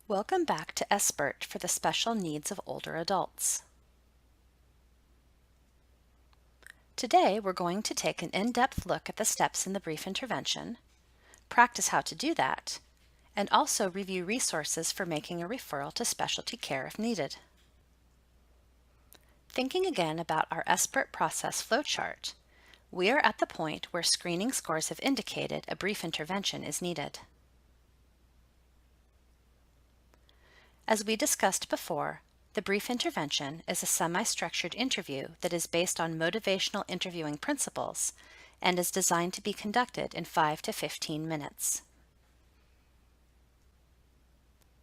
Welcome back to SBIRT for the special needs of older adults. Today we're going to take an in-depth look at the steps in the brief intervention, practice how to do that, and also review resources for making a referral to specialty care if needed. Thinking again about our SBIRT process flowchart, we are at the point where screening scores have indicated a brief intervention is needed. As we discussed before, the brief intervention is a semi-structured interview that is based on motivational interviewing principles and is designed to be conducted in 5 to 15 minutes.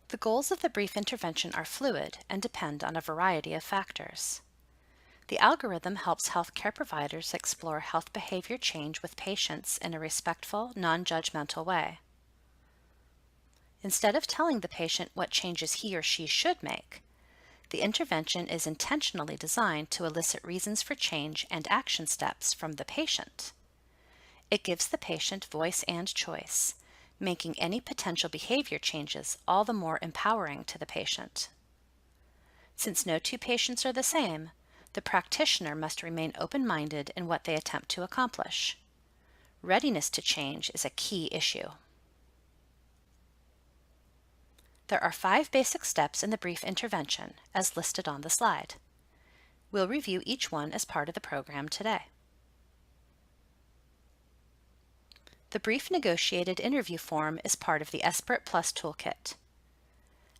The goals of the brief intervention are fluid and depend on a variety of factors. The algorithm helps healthcare providers explore health behavior change with patients in a respectful, non-judgmental way. Instead of telling the patient what changes he or she should make, the intervention is intentionally designed to elicit reasons for change and action steps from the patient. It gives the patient voice and choice, making any potential behavior changes all the more empowering to the patient. Since no two patients are the same, the practitioner must remain open-minded in what they attempt to accomplish. Readiness to change is a key issue. There are 5 basic steps in the brief intervention, as listed on the slide. We'll review each one as part of the program today. The brief negotiated interview form is part of the SBIRT Plus toolkit.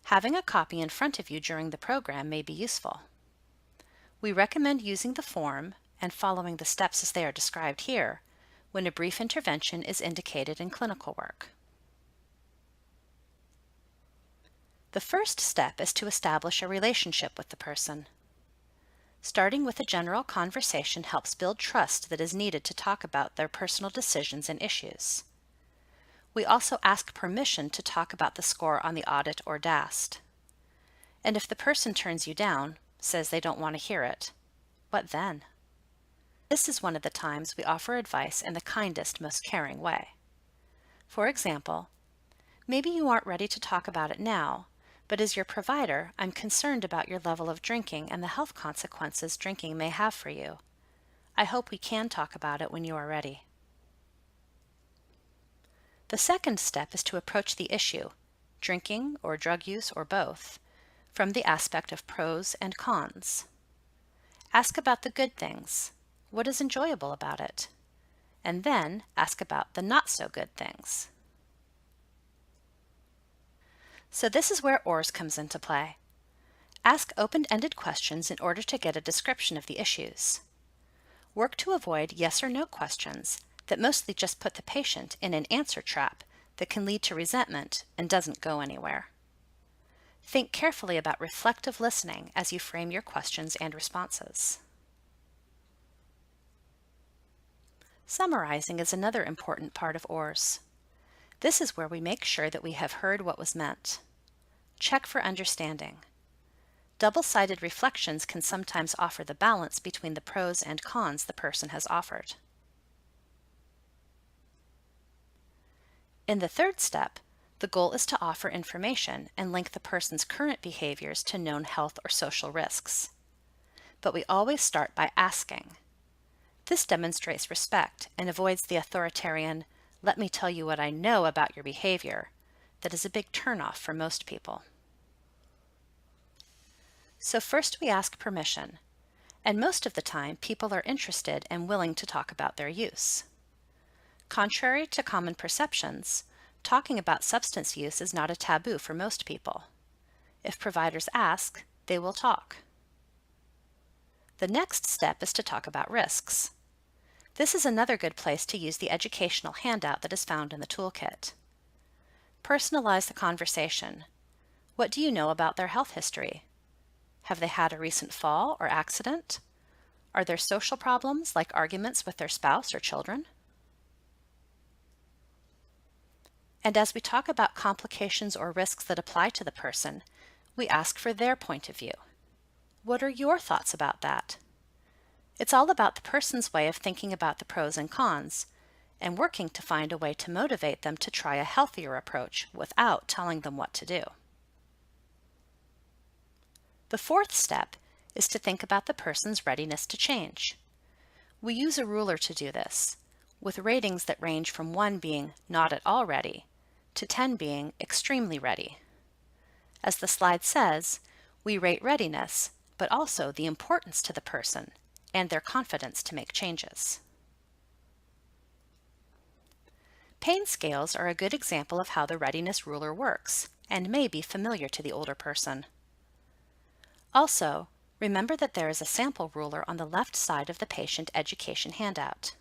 Having a copy in front of you during the program may be useful. We recommend using the form and following the steps as they are described here when a brief intervention is indicated in clinical work. The first step is to establish a relationship with the person. Starting with a general conversation helps build trust that is needed to talk about their personal decisions and issues. We also ask permission to talk about the score on the audit or DAST. And if the person turns you down, says they don't want to hear it, what then? This is one of the times we offer advice in the kindest, most caring way. For example, maybe you aren't ready to talk about it now, but as your provider, I'm concerned about your level of drinking and the health consequences drinking may have for you. I hope we can talk about it when you are ready. The second step is to approach the issue, drinking or drug use or both, from the aspect of pros and cons. Ask about the good things. What is enjoyable about it? And then ask about the not so good things. So this is where ORS comes into play. Ask open-ended questions in order to get a description of the issues. Work to avoid yes or no questions that mostly just put the patient in an answer trap that can lead to resentment and doesn't go anywhere. Think carefully about reflective listening as you frame your questions and responses. Summarizing is another important part of ORS. This is where we make sure that we have heard what was meant. Check for understanding. Double-sided reflections can sometimes offer the balance between the pros and cons the person has offered. In the third step, the goal is to offer information and link the person's current behaviors to known health or social risks. But we always start by asking. This demonstrates respect and avoids the authoritarian, "let me tell you what I know about your behavior," that is a big turnoff for most people. So first we ask permission, and most of the time people are interested and willing to talk about their use. Contrary to common perceptions, talking about substance use is not a taboo for most people. If providers ask, they will talk. The next step is to talk about risks. This is another good place to use the educational handout that is found in the toolkit. Personalize the conversation. What do you know about their health history? Have they had a recent fall or accident? Are there social problems like arguments with their spouse or children? And as we talk about complications or risks that apply to the person, we ask for their point of view. What are your thoughts about that? It's all about the person's way of thinking about the pros and cons, and working to find a way to motivate them to try a healthier approach without telling them what to do. The fourth step is to think about the person's readiness to change. We use a ruler to do this, with ratings that range from 1 being not at all ready to 10 being extremely ready. As the slide says, we rate readiness, but also the importance to the person and their confidence to make changes. Pain scales are a good example of how the readiness ruler works and may be familiar to the older person. Also, remember that there is a sample ruler on the left side of the patient education handout.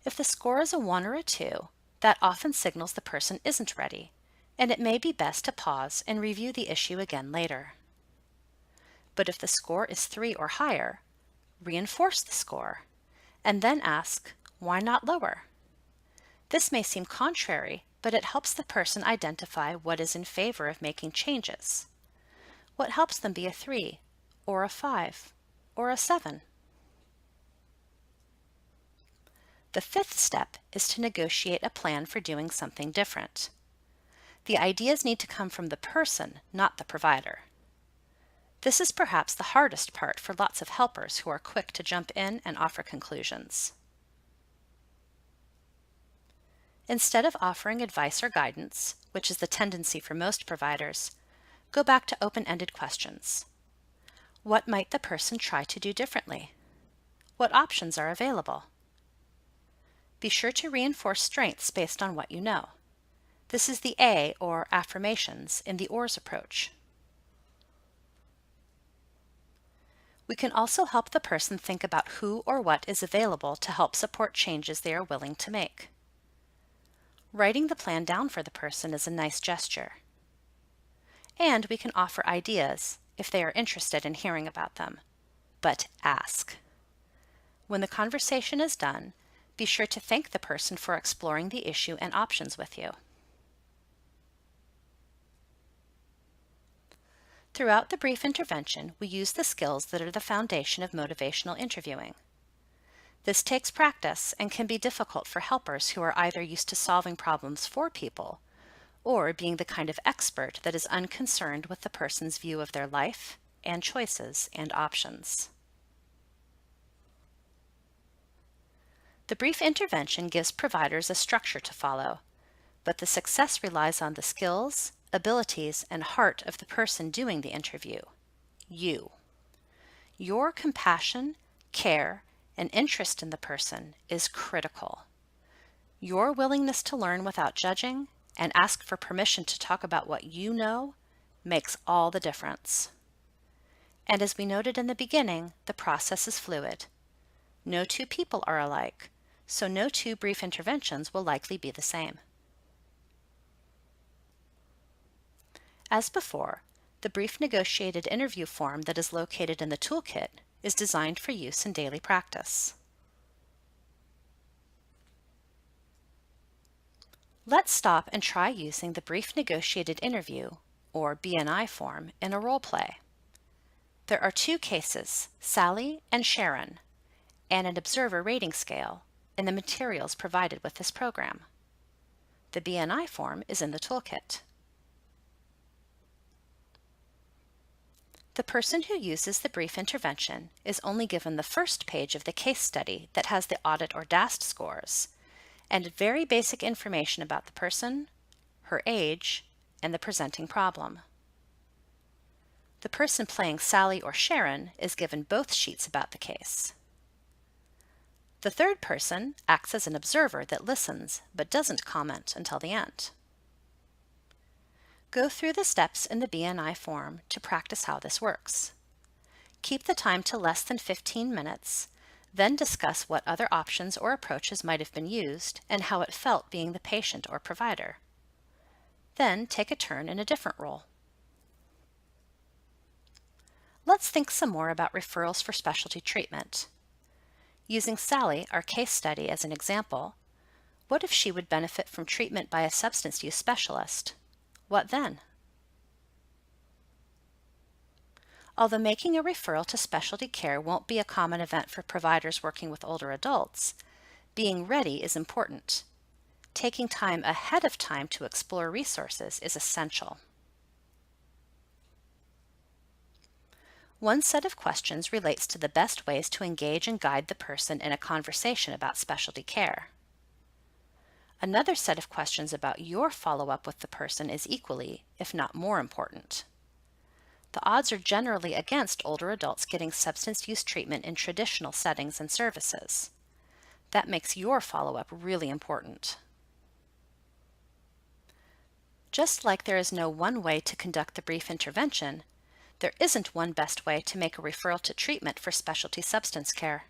If the score is a 1 or a 2, that often signals the person isn't ready, and it may be best to pause and review the issue again later. But if the score is 3 or higher, reinforce the score, and then ask, why not lower? This may seem contrary, but it helps the person identify what is in favor of making changes. What helps them be a 3, or a 5, or a 7? The fifth step is to negotiate a plan for doing something different. The ideas need to come from the person, not the provider. This is perhaps the hardest part for lots of helpers who are quick to jump in and offer conclusions. Instead of offering advice or guidance, which is the tendency for most providers, go back to open-ended questions. What might the person try to do differently? What options are available? Be sure to reinforce strengths based on what you know. This is the A, or affirmations, in the ORS approach. We can also help the person think about who or what is available to help support changes they are willing to make. Writing the plan down for the person is a nice gesture. And we can offer ideas if they are interested in hearing about them. But ask. When the conversation is done, be sure to thank the person for exploring the issue and options with you. Throughout the brief intervention, we use the skills that are the foundation of motivational interviewing. This takes practice and can be difficult for helpers who are either used to solving problems for people or being the kind of expert that is unconcerned with the person's view of their life and choices and options. The brief intervention gives providers a structure to follow, but the success relies on the skills, abilities, and heart of the person doing the interview, you. Your compassion, care, and interest in the person is critical. Your willingness to learn without judging and ask for permission to talk about what you know makes all the difference. And as we noted in the beginning, the process is fluid. No two people are alike, so no two brief interventions will likely be the same. As before, the brief negotiated interview form that is located in the toolkit is designed for use in daily practice. Let's stop and try using the brief negotiated interview, or BNI form, in a role play. There are 2 cases, Sally and Sharon, and an observer rating scale in the materials provided with this program. The BNI form is in the toolkit. The person who uses the brief intervention is only given the first page of the case study that has the audit or DAST scores and very basic information about the person, her age, and the presenting problem. The person playing Sally or Sharon is given both sheets about the case. The third person acts as an observer that listens but doesn't comment until the end. Go through the steps in the BNI form to practice how this works. Keep the time to less than 15 minutes, then discuss what other options or approaches might have been used and how it felt being the patient or provider. Then take a turn in a different role. Let's think some more about referrals for specialty treatment. Using Sally, our case study, as an example, what if she would benefit from treatment by a substance use specialist? What then? Although making a referral to specialty care won't be a common event for providers working with older adults, being ready is important. Taking time ahead of time to explore resources is essential. One set of questions relates to the best ways to engage and guide the person in a conversation about specialty care. Another set of questions about your follow-up with the person is equally, if not more important. The odds are generally against older adults getting substance use treatment in traditional settings and services. That makes your follow-up really important. Just like there is no one way to conduct the brief intervention, there isn't one best way to make a referral to treatment for specialty substance care.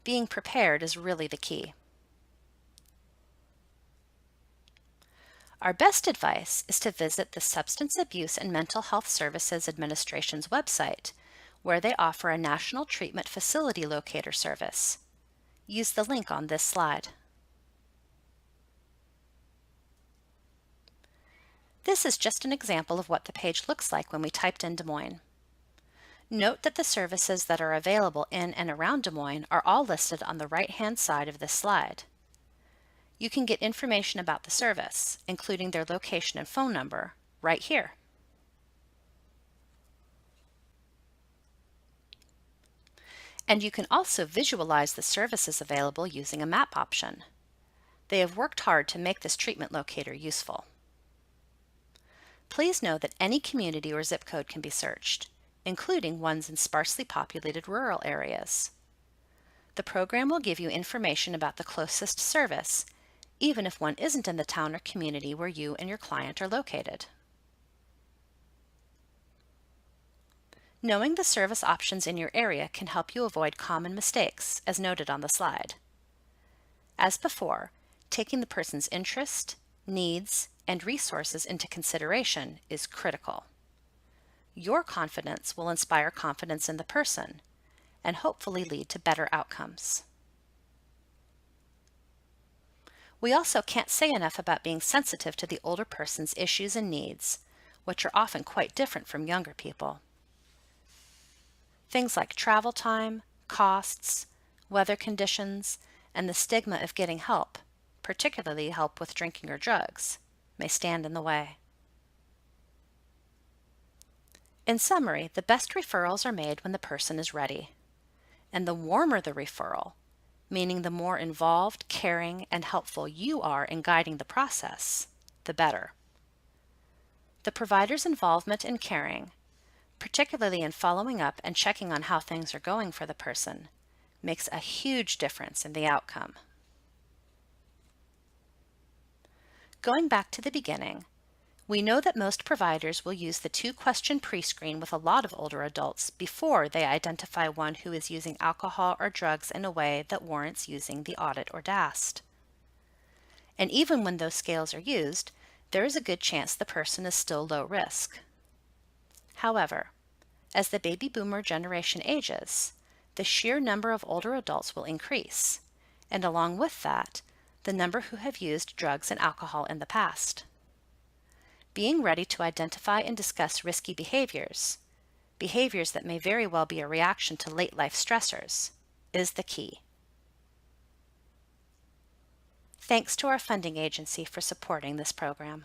Being prepared is really the key. Our best advice is to visit the Substance Abuse and Mental Health Services Administration's website, where they offer a National Treatment Facility Locator service. Use the link on this slide. This is just an example of what the page looks like when we typed in Des Moines. Note that the services that are available in and around Des Moines are all listed on the right-hand side of this slide. You can get information about the service, including their location and phone number, right here. And you can also visualize the services available using a map option. They have worked hard to make this treatment locator useful. Please know that any community or zip code can be searched, including ones in sparsely populated rural areas. The program will give you information about the closest service, even if one isn't in the town or community where you and your client are located. Knowing the service options in your area can help you avoid common mistakes, as noted on the slide. As before, taking the person's interest, needs, and resources into consideration is critical. Your confidence will inspire confidence in the person and hopefully lead to better outcomes. We also can't say enough about being sensitive to the older person's issues and needs, which are often quite different from younger people. Things like travel time, costs, weather conditions, and the stigma of getting help, particularly help with drinking or drugs, may stand in the way. In summary, the best referrals are made when the person is ready. And the warmer the referral, meaning the more involved, caring, and helpful you are in guiding the process, the better. The provider's involvement in caring, particularly in following up and checking on how things are going for the person, makes a huge difference in the outcome. Going back to the beginning, we know that most providers will use the two-question pre-screen with a lot of older adults before they identify one who is using alcohol or drugs in a way that warrants using the audit or DAST. And even when those scales are used, there is a good chance the person is still low risk. However, as the baby boomer generation ages, the sheer number of older adults will increase, and along with that, the number who have used drugs and alcohol in the past. Being ready to identify and discuss risky behaviors that may very well be a reaction to late life stressors, is the key. Thanks to our funding agency for supporting this program.